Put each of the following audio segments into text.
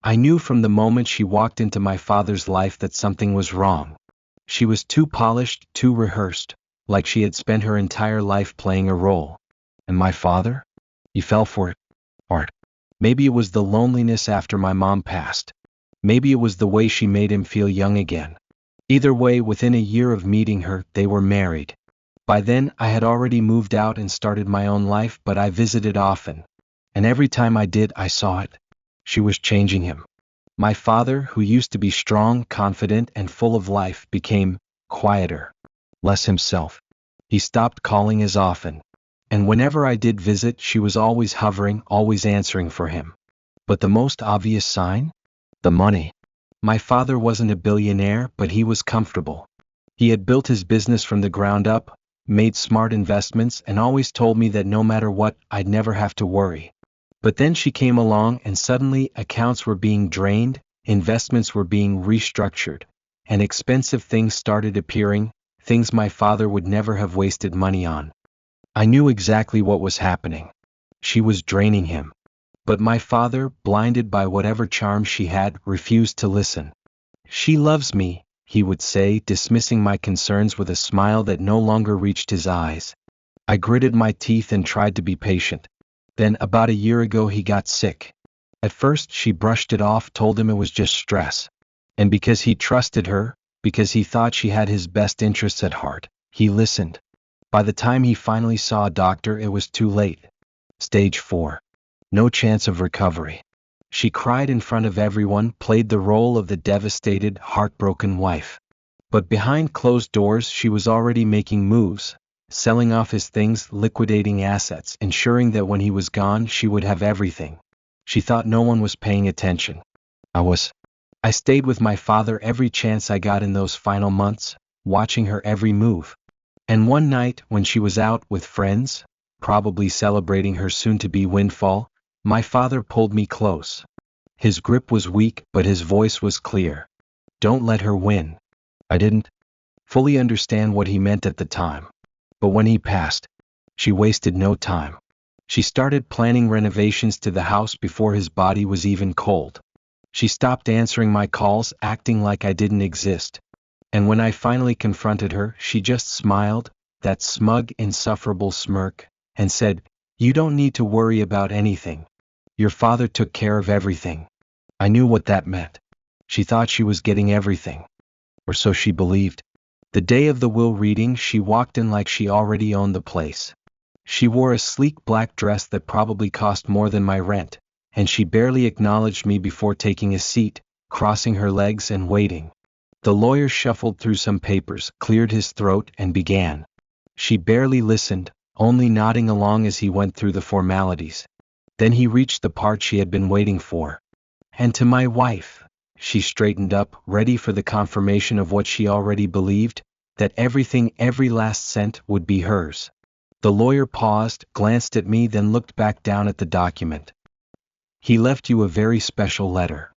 I knew from the moment she walked into my father's life that something was wrong. She was too polished, too rehearsed, like she had spent her entire life playing a role. And my father? He fell for it. Or maybe it was the loneliness after my mom passed. Maybe it was the way she made him feel young again. Either way, within a year of meeting her, they were married. By then, I had already moved out and started my own life, but I visited often. And every time I did, I saw it. She was changing him. My father, who used to be strong, confident, and full of life, became quieter, less himself. He stopped calling as often. And whenever I did visit, she was always hovering, always answering for him. But the most obvious sign? The money. My father wasn't a billionaire, but he was comfortable. He had built his business from the ground up, made smart investments, and always told me that no matter what, I'd never have to worry. But then she came along and suddenly accounts were being drained, investments were being restructured, and expensive things started appearing, things my father would never have wasted money on. I knew exactly what was happening. She was draining him. But my father, blinded by whatever charm she had, refused to listen. She loves me, he would say, dismissing my concerns with a smile that no longer reached his eyes. I gritted my teeth and tried to be patient. Then, about a year ago, he got sick. At first, she brushed it off, told him it was just stress. And because he trusted her, because he thought she had his best interests at heart, he listened. By the time he finally saw a doctor, it was too late. Stage 4. No chance of recovery. She cried in front of everyone, played the role of the devastated, heartbroken wife. But behind closed doors, she was already making moves, selling off his things, liquidating assets, ensuring that when he was gone, she would have everything. She thought no one was paying attention. I stayed with my father every chance I got in those final months, watching her every move. And one night, when she was out with friends, probably celebrating her soon-to-be windfall, my father pulled me close. His grip was weak, but his voice was clear. Don't let her win. I didn't fully understand what he meant at the time. But when he passed, she wasted no time. She started planning renovations to the house before his body was even cold. She stopped answering my calls, acting like I didn't exist. And when I finally confronted her, she just smiled, that smug, insufferable smirk, and said, "You don't need to worry about anything. Your father took care of everything." I knew what that meant. She thought she was getting everything. Or so she believed. The day of the will reading, she walked in like she already owned the place. She wore a sleek black dress that probably cost more than my rent, and she barely acknowledged me before taking a seat, crossing her legs and waiting. The lawyer shuffled through some papers, cleared his throat, and began. She barely listened, only nodding along as he went through the formalities. Then he reached the part she had been waiting for. And to my wife. She straightened up, ready for the confirmation of what she already believed, that everything, every last cent, would be hers. The lawyer paused, glanced at me, then looked back down at the document. He left you a very special letter.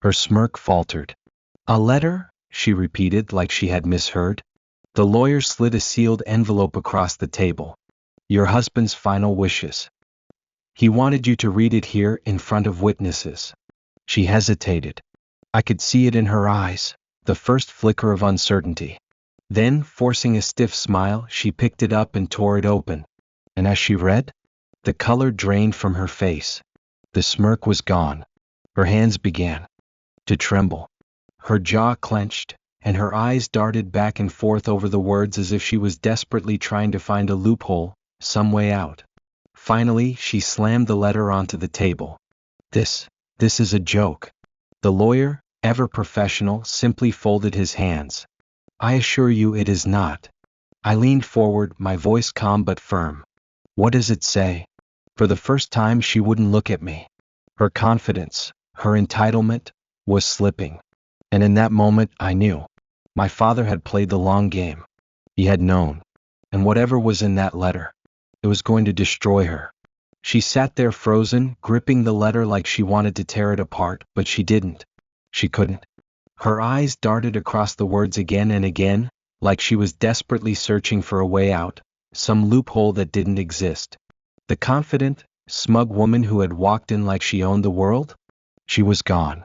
Her smirk faltered. A letter? She repeated like she had misheard. The lawyer slid a sealed envelope across the table. Your husband's final wishes. He wanted you to read it here in front of witnesses. She hesitated. I could see it in her eyes, the first flicker of uncertainty. Then, forcing a stiff smile, she picked it up and tore it open. And as she read, the color drained from her face. The smirk was gone. Her hands began to tremble. Her jaw clenched, and her eyes darted back and forth over the words as if she was desperately trying to find a loophole, some way out. Finally, she slammed the letter onto the table. This is a joke. The lawyer, ever professional, simply folded his hands. I assure you it is not. I leaned forward, my voice calm but firm. What does it say? For the first time, she wouldn't look at me. Her confidence, her entitlement, was slipping. And in that moment, I knew. My father had played the long game. He had known. And whatever was in that letter, it was going to destroy her. She sat there frozen, gripping the letter like she wanted to tear it apart, but she didn't. She couldn't. Her eyes darted across the words again and again, like she was desperately searching for a way out, some loophole that didn't exist. The confident, smug woman who had walked in like she owned the world? She was gone.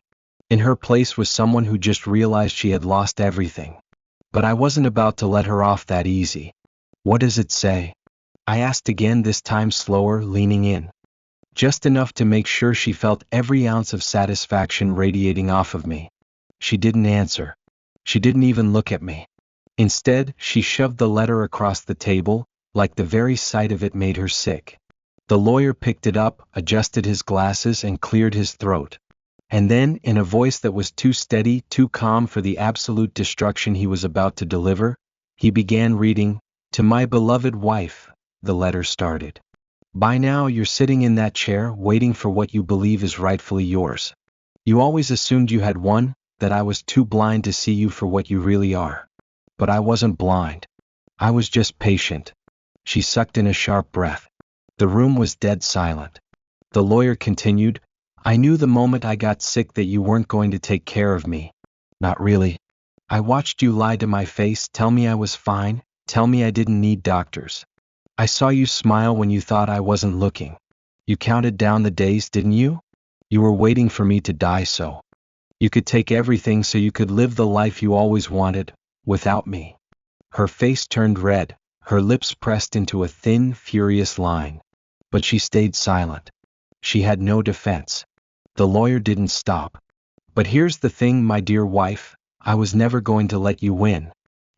In her place was someone who just realized she had lost everything. But I wasn't about to let her off that easy. What does it say? I asked again, this time slower, leaning in. Just enough to make sure she felt every ounce of satisfaction radiating off of me. She didn't answer. She didn't even look at me. Instead, she shoved the letter across the table, like the very sight of it made her sick. The lawyer picked it up, adjusted his glasses, and cleared his throat. And then, in a voice that was too steady, too calm for the absolute destruction he was about to deliver, he began reading. To my beloved wife, the letter started. By now you're sitting in that chair, waiting for what you believe is rightfully yours. You always assumed you had one, that I was too blind to see you for what you really are. But I wasn't blind. I was just patient. She sucked in a sharp breath. The room was dead silent. The lawyer continued, I knew the moment I got sick that you weren't going to take care of me. Not really. I watched you lie to my face, tell me I was fine, tell me I didn't need doctors. I saw you smile when you thought I wasn't looking. You counted down the days, didn't you? You were waiting for me to die so you could take everything, so you could live the life you always wanted, without me. Her face turned red, her lips pressed into a thin, furious line. But she stayed silent. She had no defense. The lawyer didn't stop. But here's the thing, my dear wife, I was never going to let you win.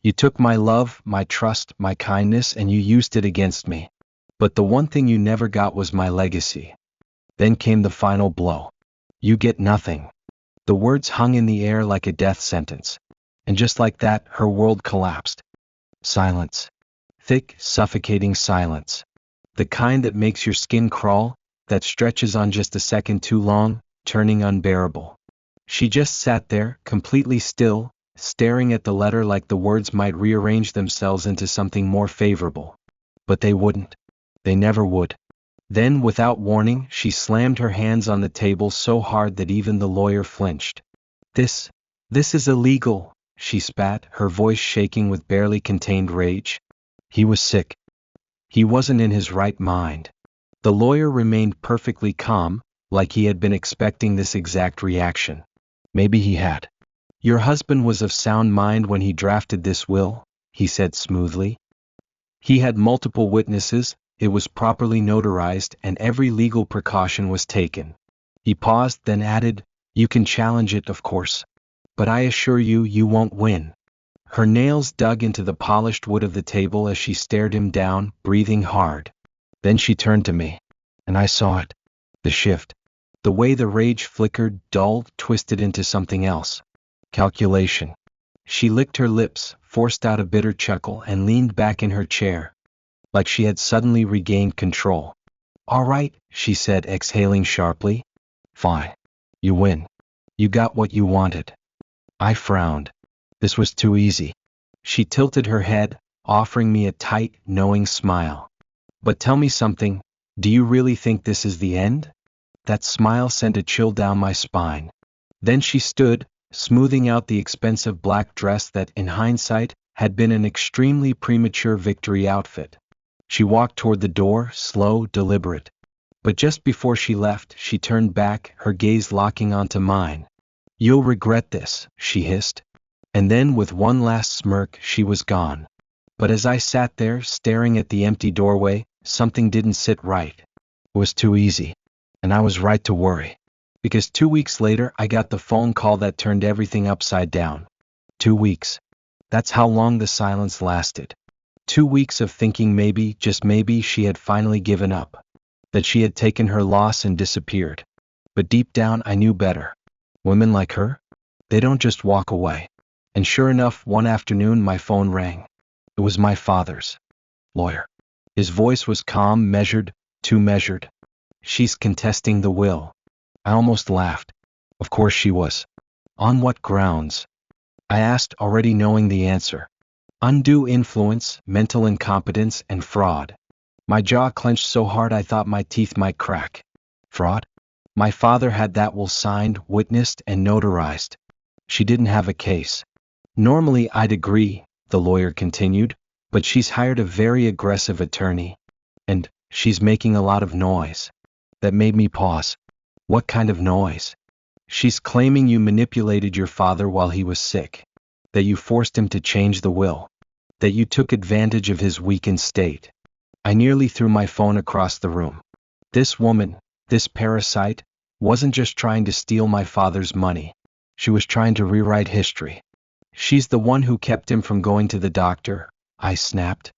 You took my love, my trust, my kindness, and you used it against me. But the one thing you never got was my legacy. Then came the final blow. You get nothing. The words hung in the air like a death sentence. And just like that, her world collapsed. Silence. Thick, suffocating silence. The kind that makes your skin crawl, that stretches on just a second too long, turning unbearable. She just sat there, completely still, staring at the letter like the words might rearrange themselves into something more favorable. But they wouldn't. They never would. Then, without warning, she slammed her hands on the table so hard that even the lawyer flinched. This is illegal, she spat, her voice shaking with barely contained rage. He was sick. He wasn't in his right mind. The lawyer remained perfectly calm, like he had been expecting this exact reaction. Maybe he had. Your husband was of sound mind when he drafted this will, he said smoothly. He had multiple witnesses, it was properly notarized, and every legal precaution was taken. He paused, then added, you can challenge it, of course. But I assure you, you won't win. Her nails dug into the polished wood of the table as she stared him down, breathing hard. Then she turned to me. And I saw it. The shift. The way the rage flickered, dulled, twisted into something else. Calculation. She licked her lips, forced out a bitter chuckle, and leaned back in her chair. Like she had suddenly regained control. All right, she said, exhaling sharply. Fine. You win. You got what you wanted. I frowned. This was too easy. She tilted her head, offering me a tight, knowing smile. But tell me something, do you really think this is the end? That smile sent a chill down my spine. Then she stood, smoothing out the expensive black dress that, in hindsight, had been an extremely premature victory outfit. She walked toward the door, slow, deliberate. But just before she left, she turned back, her gaze locking onto mine. You'll regret this, she hissed. And then, with one last smirk, she was gone. But as I sat there, staring at the empty doorway, something didn't sit right. It was too easy. And I was right to worry. Because 2 weeks later, I got the phone call that turned everything upside down. 2 weeks. That's how long the silence lasted. 2 weeks of thinking maybe, just maybe, she had finally given up. That she had taken her loss and disappeared. But deep down, I knew better. Women like her? They don't just walk away. And sure enough, one afternoon my phone rang. It was my father's lawyer. His voice was calm, measured, too measured. She's contesting the will. I almost laughed. Of course she was. On what grounds? I asked, already knowing the answer. Undue influence, mental incompetence, and fraud. My jaw clenched so hard I thought my teeth might crack. Fraud? My father had that will signed, witnessed, and notarized. She didn't have a case. Normally I'd agree, the lawyer continued, but she's hired a very aggressive attorney. And she's making a lot of noise. That made me pause. What kind of noise? She's claiming you manipulated your father while he was sick, that you forced him to change the will, that you took advantage of his weakened state. I nearly threw my phone across the room. This woman, this parasite, wasn't just trying to steal my father's money. She was trying to rewrite history. She's the one who kept him from going to the doctor, I snapped.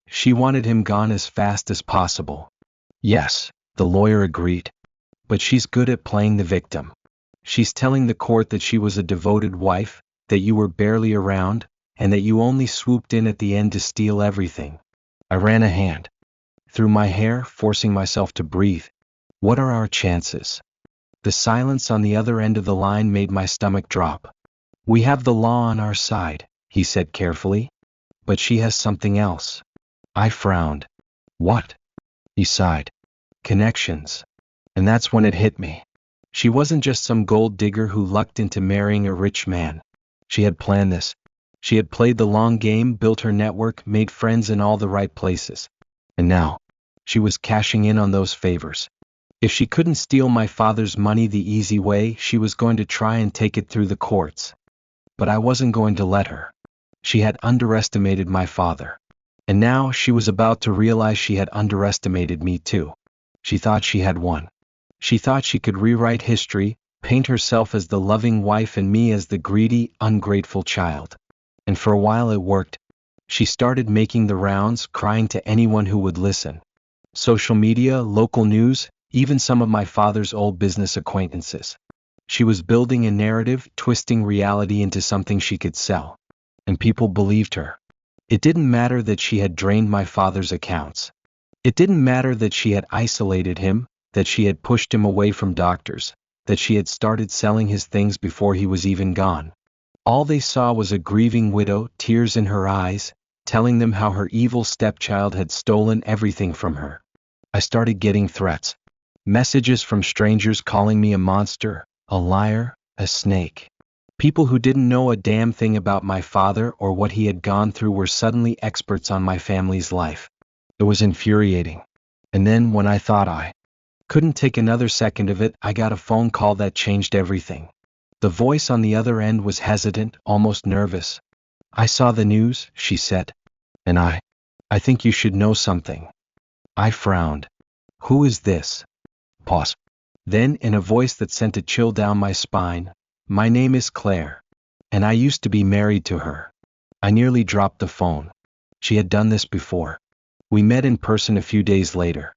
She wanted him gone as fast as possible. Yes, the lawyer agreed. But she's good at playing the victim. She's telling the court that she was a devoted wife, that you were barely around, and that you only swooped in at the end to steal everything. I ran a hand through my hair, forcing myself to breathe. What are our chances? The silence on the other end of the line made my stomach drop. We have the law on our side, he said carefully. But she has something else. I frowned. What? He sighed. Connections. And that's when it hit me. She wasn't just some gold digger who lucked into marrying a rich man. She had planned this. She had played the long game, built her network, made friends in all the right places. And now, she was cashing in on those favors. If she couldn't steal my father's money the easy way, she was going to try and take it through the courts. But I wasn't going to let her. She had underestimated my father. And now she was about to realize she had underestimated me too. She thought she had won. She thought she could rewrite history, paint herself as the loving wife and me as the greedy, ungrateful child. And for a while it worked. She started making the rounds, crying to anyone who would listen. Social media, local news, even some of my father's old business acquaintances. She was building a narrative, twisting reality into something she could sell. And people believed her. It didn't matter that she had drained my father's accounts. It didn't matter that she had isolated him, that she had pushed him away from doctors, that she had started selling his things before he was even gone. All they saw was a grieving widow, tears in her eyes, telling them how her evil stepchild had stolen everything from her. I started getting threats. Messages from strangers calling me a monster, a liar, a snake. People who didn't know a damn thing about my father or what he had gone through were suddenly experts on my family's life. It was infuriating. And then, when I thought I couldn't take another second of it, I got a phone call that changed everything. The voice on the other end was hesitant, almost nervous. I saw the news, she said. And I think you should know something. I frowned. Who is this? Pause. Then, in a voice that sent a chill down my spine, my name is Claire. And I used to be married to her. I nearly dropped the phone. She had done this before. We met in person a few days later.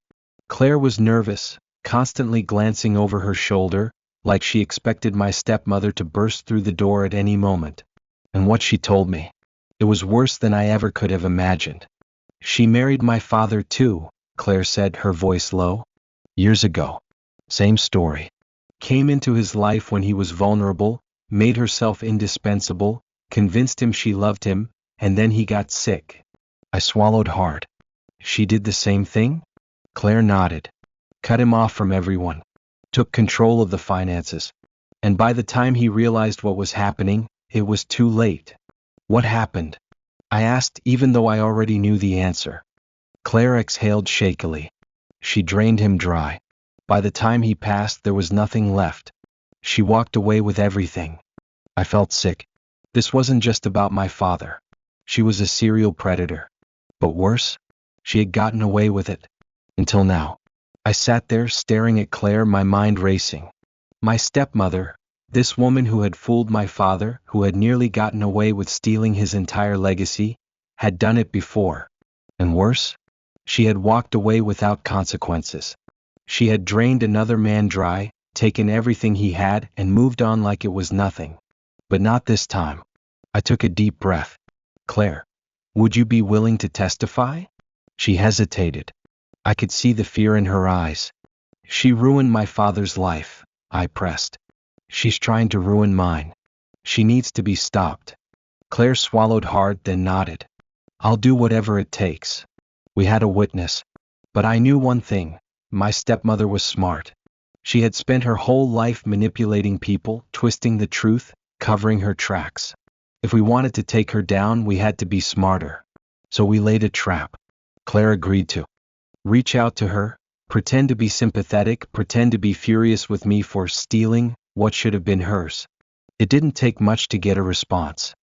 Claire was nervous, constantly glancing over her shoulder, like she expected my stepmother to burst through the door at any moment. And what she told me, it was worse than I ever could have imagined. She married my father too, Claire said, her voice low. Years ago. Same story. Came into his life when he was vulnerable, made herself indispensable, convinced him she loved him, and then he got sick. I swallowed hard. She did the same thing? Claire nodded. Cut him off from everyone. Took control of the finances. And by the time he realized what was happening, it was too late. What happened? I asked, even though I already knew the answer. Claire exhaled shakily. She drained him dry. By the time he passed, there was nothing left. She walked away with everything. I felt sick. This wasn't just about my father. She was a serial predator. But worse, she had gotten away with it. Until now. I sat there staring at Claire, my mind racing. My stepmother, this woman who had fooled my father, who had nearly gotten away with stealing his entire legacy, had done it before. And worse, she had walked away without consequences. She had drained another man dry, taken everything he had, and moved on like it was nothing. But not this time. I took a deep breath. Claire, would you be willing to testify? She hesitated. I could see the fear in her eyes. She ruined my father's life, I pressed. She's trying to ruin mine. She needs to be stopped. Claire swallowed hard, then nodded. I'll do whatever it takes. We had a witness. But I knew one thing. My stepmother was smart. She had spent her whole life manipulating people, twisting the truth, covering her tracks. If we wanted to take her down, we had to be smarter. So we laid a trap. Claire agreed to reach out to her, pretend to be sympathetic, pretend to be furious with me for stealing, what should have been hers. It didn't take much to get a response.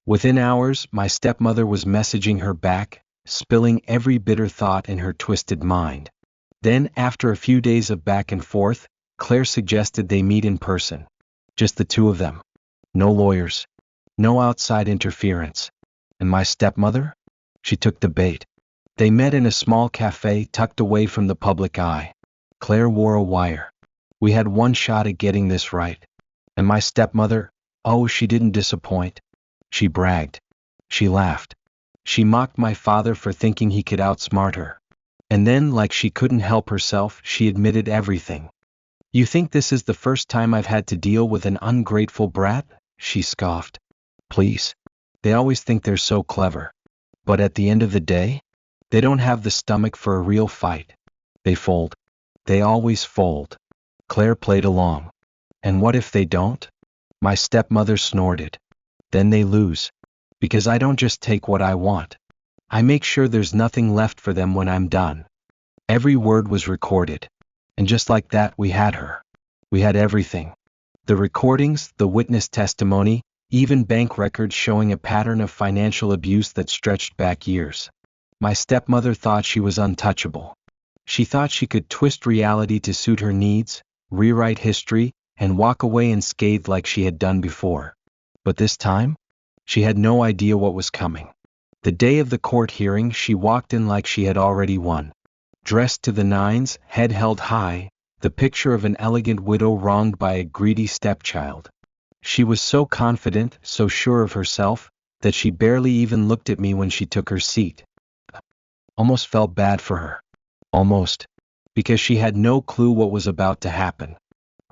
Within hours, my stepmother was messaging her back, spilling every bitter thought in her twisted mind. Then, after a few days of back and forth, Claire suggested they meet in person. Just the two of them. No lawyers. No outside interference. And my stepmother? She took the bait. They met in a small cafe tucked away from the public eye. Claire wore a wire. We had one shot at getting this right. And my stepmother, oh, she didn't disappoint. She bragged. She laughed. She mocked my father for thinking he could outsmart her. And then, like she couldn't help herself, she admitted everything. You think this is the first time I've had to deal with an ungrateful brat? She scoffed. Please. They always think they're so clever. But at the end of the day, they don't have the stomach for a real fight. They fold. They always fold. Claire played along. And what if they don't? My stepmother snorted. Then they lose. Because I don't just take what I want. I make sure there's nothing left for them when I'm done. Every word was recorded. And just like that, we had her. We had everything. The recordings, the witness testimony, even bank records showing a pattern of financial abuse that stretched back years. My stepmother thought she was untouchable. She thought she could twist reality to suit her needs, rewrite history, and walk away unscathed like she had done before. But this time, she had no idea what was coming. The day of the court hearing, she walked in like she had already won. Dressed to the nines, head held high, the picture of an elegant widow wronged by a greedy stepchild. She was so confident, so sure of herself, that she barely even looked at me when she took her seat. Almost felt bad for her. Almost. Because she had no clue what was about to happen.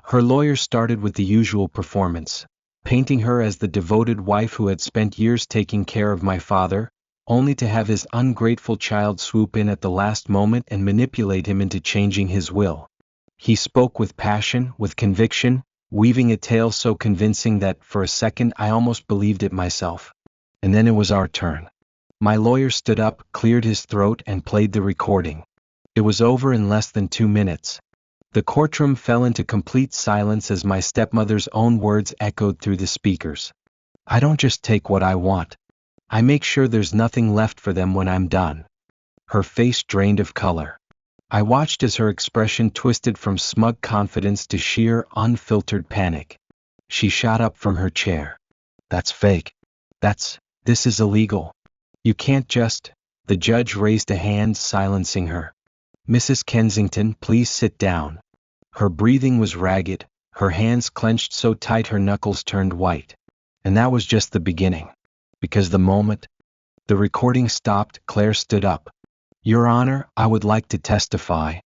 Her lawyer started with the usual performance, painting her as the devoted wife who had spent years taking care of my father, only to have his ungrateful child swoop in at the last moment and manipulate him into changing his will. He spoke with passion, with conviction, weaving a tale so convincing that, for a second, I almost believed it myself. And then it was our turn. My lawyer stood up, cleared his throat, and played the recording. It was over in less than 2 minutes. The courtroom fell into complete silence as my stepmother's own words echoed through the speakers. I don't just take what I want. I make sure there's nothing left for them when I'm done. Her face drained of color. I watched as her expression twisted from smug confidence to sheer, unfiltered panic. She shot up from her chair. That's fake. This is illegal. You can't just. The judge raised a hand, silencing her. Mrs. Kensington, please sit down. Her breathing was ragged, her hands clenched so tight her knuckles turned white. And that was just the beginning. Because the moment the recording stopped, Claire stood up. Your Honor, I would like to testify.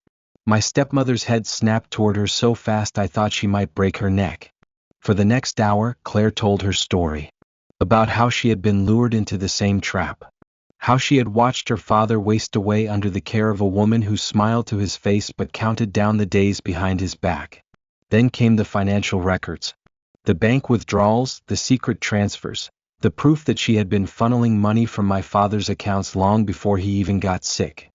My stepmother's head snapped toward her so fast I thought she might break her neck. For the next hour, Claire told her story. About how she had been lured into the same trap. How she had watched her father waste away under the care of a woman who smiled to his face but counted down the days behind his back. Then came the financial records. The bank withdrawals, the secret transfers, the proof that she had been funneling money from my father's accounts long before he even got sick.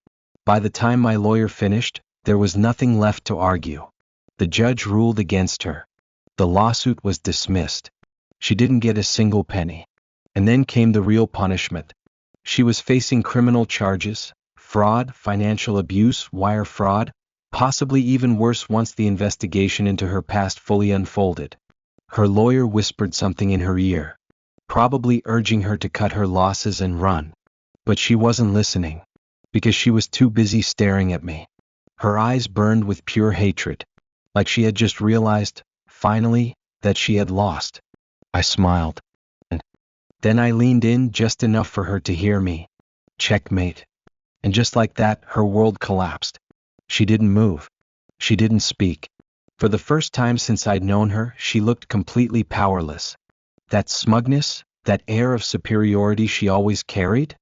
By the time my lawyer finished, there was nothing left to argue. The judge ruled against her. The lawsuit was dismissed. She didn't get a single penny. And then came the real punishment. She was facing criminal charges, fraud, financial abuse, wire fraud, possibly even worse once the investigation into her past fully unfolded. Her lawyer whispered something in her ear, probably urging her to cut her losses and run. But she wasn't listening, because she was too busy staring at me. Her eyes burned with pure hatred, like she had just realized, finally, that she had lost. I smiled. And then I leaned in just enough for her to hear me. Checkmate. And just like that, her world collapsed. She didn't move. She didn't speak. For the first time since I'd known her, she looked completely powerless. That smugness, that air of superiority she always carried?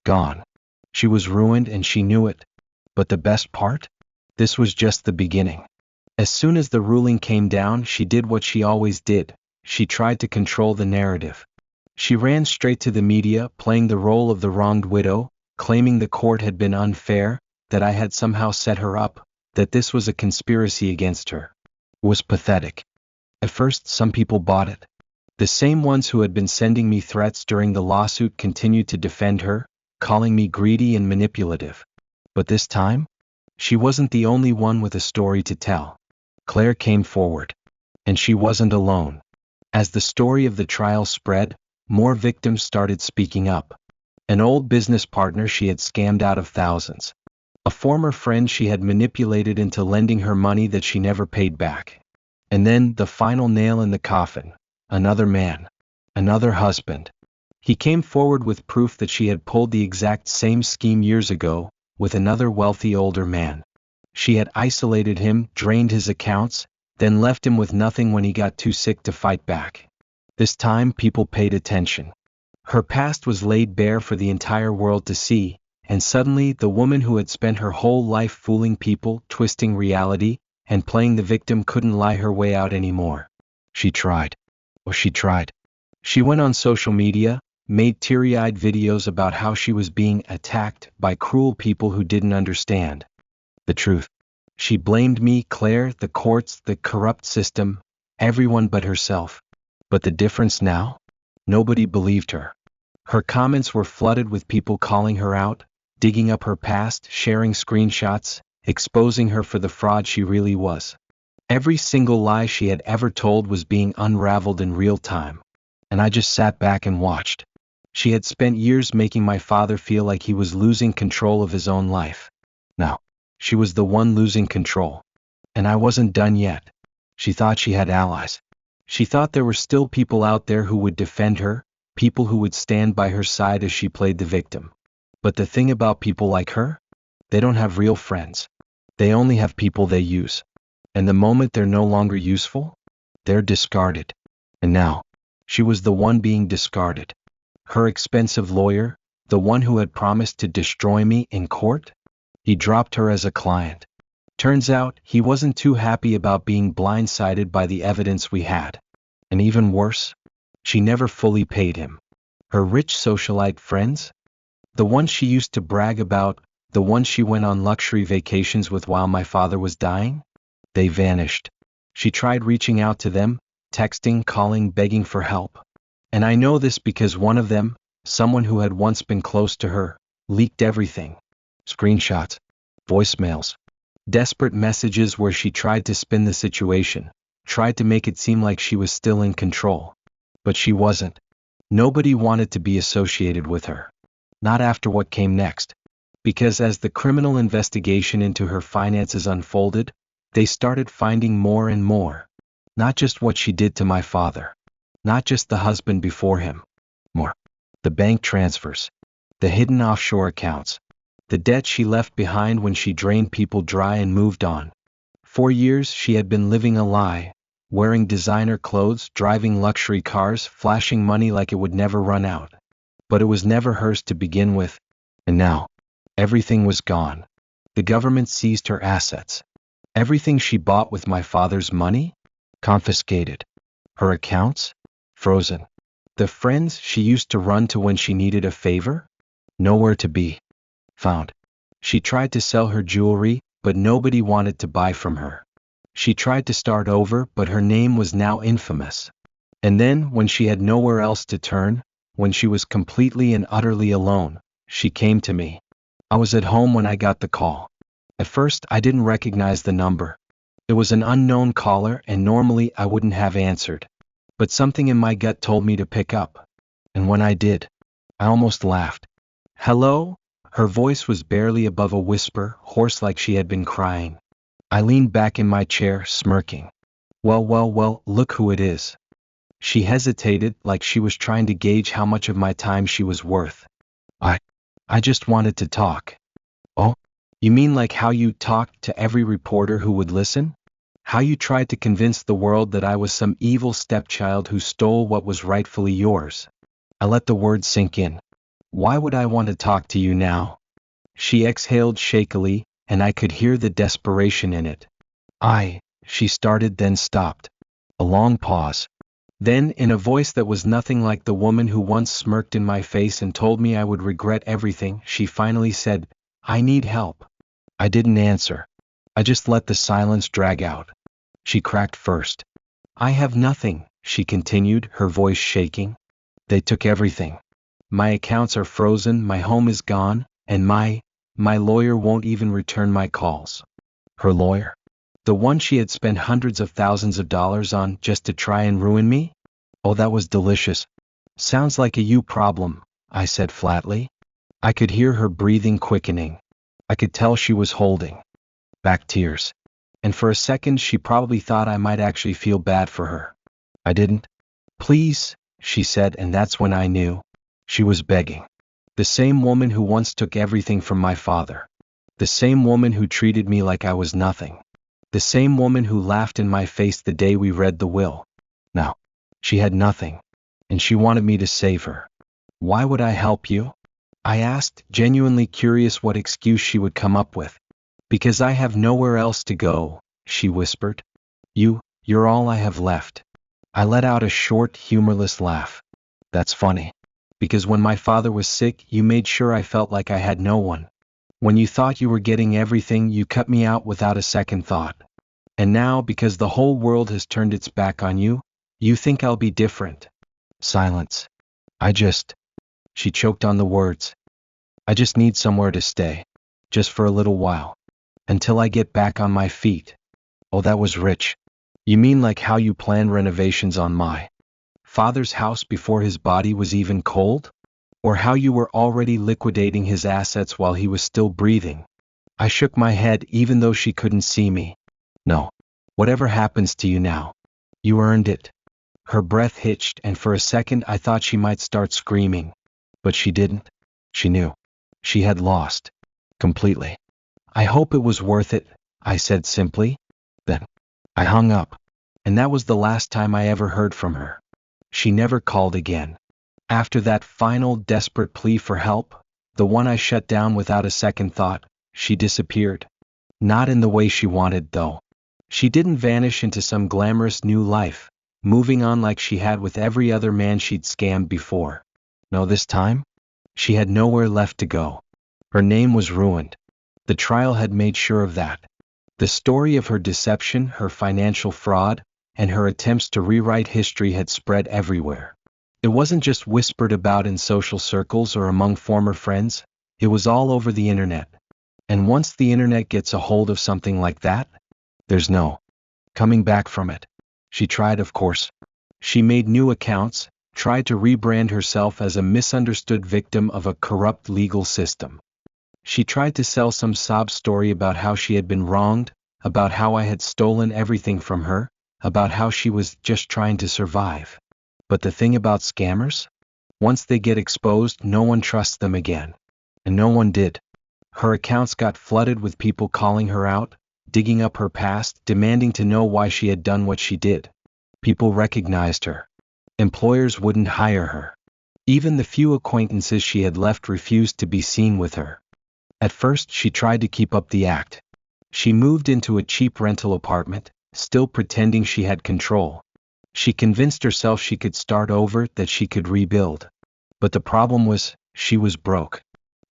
Gone. She was ruined and she knew it. But the best part? This was just the beginning. As soon as the ruling came down, she did what she always did. She tried to control the narrative. She ran straight to the media, playing the role of the wronged widow, claiming the court had been unfair, that I had somehow set her up, that this was a conspiracy against her. It was pathetic. At first, some people bought it. The same ones who had been sending me threats during the lawsuit continued to defend her, calling me greedy and manipulative. But this time, she wasn't the only one with a story to tell. Claire came forward. And she wasn't alone. As the story of the trial spread, more victims started speaking up. An old business partner she had scammed out of thousands. A former friend she had manipulated into lending her money that she never paid back. And then, the final nail in the coffin, another man. Another husband. He came forward with proof that she had pulled the exact same scheme years ago, with another wealthy older man. She had isolated him, drained his accounts, then left him with nothing when he got too sick to fight back. This time people paid attention. Her past was laid bare for the entire world to see, and suddenly the woman who had spent her whole life fooling people, twisting reality, and playing the victim couldn't lie her way out anymore. She tried. She tried. She went on social media, made teary-eyed videos about how she was being attacked by cruel people who didn't understand the truth. She blamed me, Claire, the courts, the corrupt system, everyone but herself. But the difference now? Nobody believed her. Her comments were flooded with people calling her out, digging up her past, sharing screenshots, exposing her for the fraud she really was. Every single lie she had ever told was being unraveled in real time. And I just sat back and watched. She had spent years making my father feel like he was losing control of his own life. Now, she was the one losing control. And I wasn't done yet. She thought she had allies. She thought there were still people out there who would defend her, people who would stand by her side as she played the victim. But the thing about people like her? They don't have real friends. They only have people they use. And the moment they're no longer useful, they're discarded. And now, she was the one being discarded. Her expensive lawyer, the one who had promised to destroy me in court? He dropped her as a client. Turns out, he wasn't too happy about being blindsided by the evidence we had. And even worse, she never fully paid him. Her rich socialite friends? The ones she used to brag about, the ones she went on luxury vacations with while my father was dying? They vanished. She tried reaching out to them, texting, calling, begging for help. And I know this because one of them, someone who had once been close to her, leaked everything. Screenshots, voicemails, desperate messages where she tried to spin the situation, tried to make it seem like she was still in control. But she wasn't. Nobody wanted to be associated with her. Not after what came next. Because as the criminal investigation into her finances unfolded, they started finding more and more. Not just what she did to my father. Not just the husband before him. More. The bank transfers. The hidden offshore accounts. The debt she left behind when she drained people dry and moved on. For years she had been living a lie, wearing designer clothes, driving luxury cars, flashing money like it would never run out. But it was never hers to begin with. And now, everything was gone. The government seized her assets. Everything she bought with my father's money? Confiscated. Her accounts? Frozen. The friends she used to run to when she needed a favor? Nowhere to be found. She tried to sell her jewelry, but nobody wanted to buy from her. She tried to start over, but her name was now infamous. And then, when she had nowhere else to turn, when she was completely and utterly alone, she came to me. I was at home when I got the call. At first, I didn't recognize the number. It was an unknown caller, and normally I wouldn't have answered. But something in my gut told me to pick up. And when I did, I almost laughed. Hello? Her voice was barely above a whisper, hoarse like she had been crying. I leaned back in my chair, smirking. Well, look who it is. She hesitated, like she was trying to gauge how much of my time she was worth. I just wanted to talk. Oh, you mean like how you talked to every reporter who would listen? How you tried to convince the world that I was some evil stepchild who stole what was rightfully yours? I let the words sink in. Why would I want to talk to you now? She exhaled shakily, and I could hear the desperation in it. She started, then stopped. A long pause. Then, in a voice that was nothing like the woman who once smirked in my face and told me I would regret everything, she finally said, I need help. I didn't answer. I just let the silence drag out. She cracked first. I have nothing, she continued, her voice shaking. They took everything. My accounts are frozen, my home is gone, and my lawyer won't even return my calls. Her lawyer? The one she had spent hundreds of thousands of dollars on just to try and ruin me? Oh, that was delicious. Sounds like a you problem, I said flatly. I could hear her breathing quickening. I could tell she was holding back tears. And for a second she probably thought I might actually feel bad for her. I didn't. Please, she said, and that's when I knew. She was begging. The same woman who once took everything from my father. The same woman who treated me like I was nothing. The same woman who laughed in my face the day we read the will. Now, she had nothing. And she wanted me to save her. Why would I help you? I asked, genuinely curious what excuse she would come up with. Because I have nowhere else to go, she whispered. You're all I have left. I let out a short, humorless laugh. That's funny. Because when my father was sick, you made sure I felt like I had no one. When you thought you were getting everything, you cut me out without a second thought. And now, because the whole world has turned its back on you, you think I'll be different. Silence. She choked on the words. I just need somewhere to stay. Just for a little while. Until I get back on my feet. Oh, that was rich. You mean like how you planned renovations on my father's house before his body was even cold? Or how you were already liquidating his assets while he was still breathing? I shook my head even though she couldn't see me. No. Whatever happens to you now, you earned it. Her breath hitched, and for a second I thought she might start screaming. But she didn't. She knew. She had lost. Completely. I hope it was worth it, I said simply. Then I hung up. And that was the last time I ever heard from her. She never called again. After that final desperate plea for help, the one I shut down without a second thought, she disappeared. Not in the way she wanted, though. She didn't vanish into some glamorous new life, moving on like she had with every other man she'd scammed before. No, this time, she had nowhere left to go. Her name was ruined. The trial had made sure of that. The story of her deception, her financial fraud, and her attempts to rewrite history had spread everywhere. It wasn't just whispered about in social circles or among former friends, it was all over the internet. And once the internet gets a hold of something like that, there's no coming back from it. She tried, of course. She made new accounts, tried to rebrand herself as a misunderstood victim of a corrupt legal system. She tried to sell some sob story about how she had been wronged, about how I had stolen everything from her, about how she was just trying to survive. But the thing about scammers? Once they get exposed, no one trusts them again. And no one did. Her accounts got flooded with people calling her out, digging up her past, demanding to know why she had done what she did. People recognized her. Employers wouldn't hire her. Even the few acquaintances she had left refused to be seen with her. At first, she tried to keep up the act. She moved into a cheap rental apartment, still pretending she had control. She convinced herself she could start over, that she could rebuild. But the problem was, she was broke.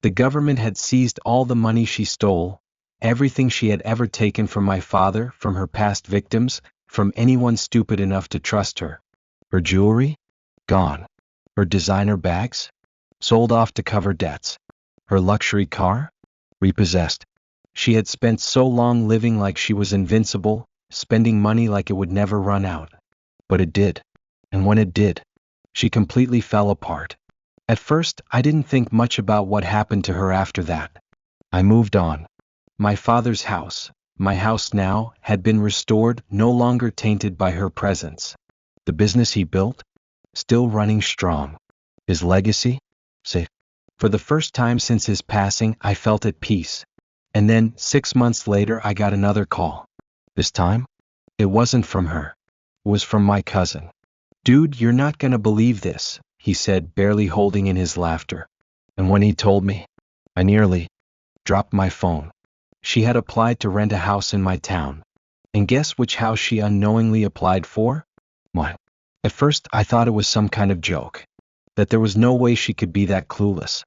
The government had seized all the money she stole, everything she had ever taken from my father, from her past victims, from anyone stupid enough to trust her. Her jewelry? Gone. Her designer bags? Sold off to cover debts. Her luxury car? Repossessed. She had spent so long living like she was invincible, spending money like it would never run out. But it did. And when it did, she completely fell apart. At first, I didn't think much about what happened to her after that. I moved on. My father's house, my house now, had been restored, no longer tainted by her presence. The business he built? Still running strong. His legacy? Safe. For the first time since his passing, I felt at peace. And then, 6 months later, I got another call. This time, it wasn't from her. It was from my cousin. Dude, you're not gonna believe this, he said, barely holding in his laughter. And when he told me, I nearly dropped my phone. She had applied to rent a house in my town. And guess which house she unknowingly applied for? Mine. At first, I thought it was some kind of joke. That there was no way she could be that clueless.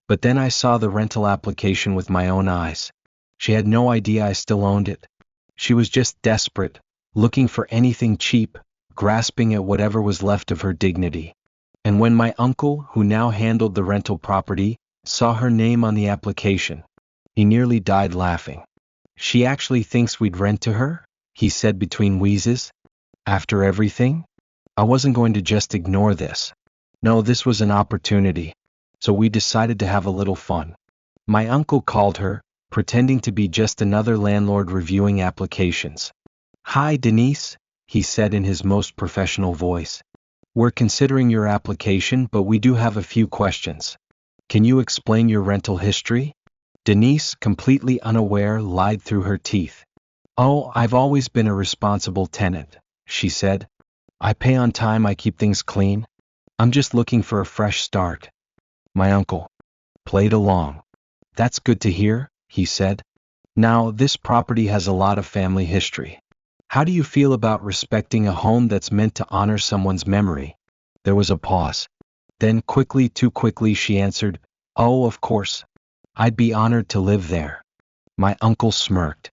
But then I saw the rental application with my own eyes. She had no idea I still owned it. She was just desperate, looking for anything cheap, grasping at whatever was left of her dignity. And when my uncle, who now handled the rental property, saw her name on the application, he nearly died laughing. "She actually thinks we'd rent to her?" he said between wheezes. "After everything? I wasn't going to just ignore this. No, this was an opportunity. So we decided to have a little fun." My uncle called her, pretending to be just another landlord reviewing applications. "Hi, Denise," he said in his most professional voice. "We're considering your application, but we do have a few questions. Can you explain your rental history?" Denise, completely unaware, lied through her teeth. "Oh, I've always been a responsible tenant," she said. "I pay on time, I keep things clean. I'm just looking for a fresh start." My uncle played along. "That's good to hear," he said. "Now, this property has a lot of family history. How do you feel about respecting a home that's meant to honor someone's memory?" There was a pause. Then quickly, too quickly, she answered, "Oh, of course. I'd be honored to live there." My uncle smirked.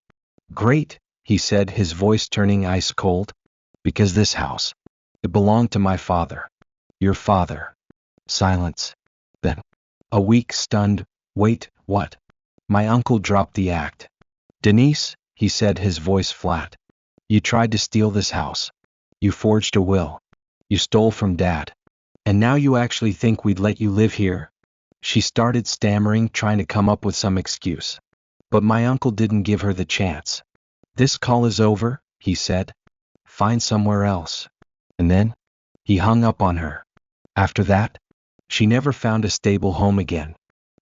"Great," he said, his voice turning ice cold. "Because this house, it belonged to my father." "Your father?" Silence. Then a weak, stunned, "Wait, what?" My uncle dropped the act. "Denise," he said, his voice flat. "You tried to steal this house. You forged a will. You stole from Dad. And now you actually think we'd let you live here?" She started stammering, trying to come up with some excuse. But my uncle didn't give her the chance. "This call is over," he said. "Find somewhere else." And then he hung up on her. After that, she never found a stable home again.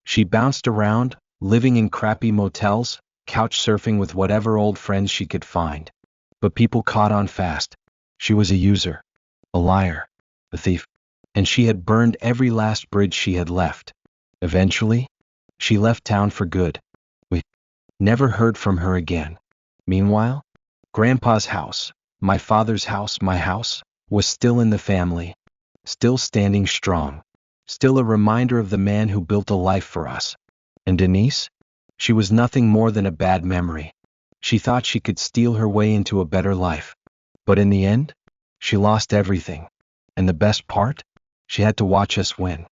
She bounced around, living in crappy motels, couch surfing with whatever old friends she could find. But people caught on fast. She was a user, a liar, a thief, and she had burned every last bridge she had left. Eventually, she left town for good. We never heard from her again. Meanwhile, Grandpa's house, my father's house, my house, was still in the family, still standing strong, still a reminder of the man who built a life for us. And Denise? She was nothing more than a bad memory. She thought she could steal her way into a better life. But in the end, she lost everything. And the best part? She had to watch us win.